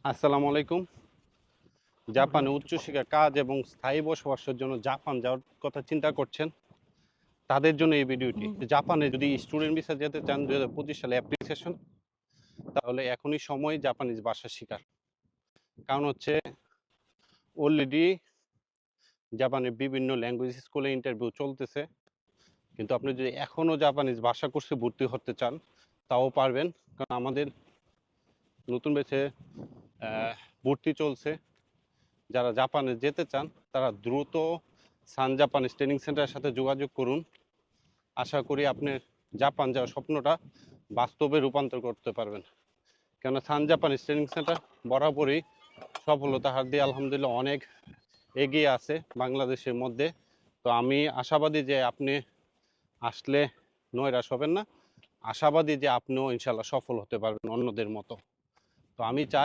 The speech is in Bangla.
আসসালামু আলাইকুম। জাপানে উচ্চশিক্ষা কাজ এবং স্থায়ী বসবাসের জন্য জাপান যাওয়ার কথা চিন্তা করছেন, তাদের জন্য এই ভিডিওটি। জাপানে যদি স্টুডেন্ট ভিসা যেতে চান ২০২৫ সালে অ্যাপ্লিকেশন, তাহলে এখনই সময় জাপানিজ ভাষা শেখার। কারণ হচ্ছে অলরেডি জাপানের বিভিন্ন ল্যাঙ্গুয়েজ স্কুলে ইন্টারভিউ চলতেছে। কিন্তু আপনি যদি এখনও জাপানিজ ভাষা কোর্সে ভর্তি হতে চান, তাও পারবেন। কারণ আমাদের নতুন ব্যাচে ভর্তি চলছে। যারা জাপানে যেতে চান তারা দ্রুত সান জাপানিজ ট্রেনিং সেন্টারের সাথে যোগাযোগ করুন। আশা করি আপনি জাপান যাওয়ার স্বপ্নটা বাস্তবে রূপান্তর করতে পারবেন। কেননা সান জাপানিজ ট্রেনিং সেন্টার বরাবরই সফলতার হার দিয়ে আলহামদুলিল্লাহ অনেক এগিয়ে আছে বাংলাদেশের মধ্যে। তো আমি আশাবাদী যে আপনি আসলে নৈরাশ হবেন না, আশাবাদী যে আপনিও ইনশাল্লাহ সফল হতে পারবেন অন্যদের মতো। তো আমি চাই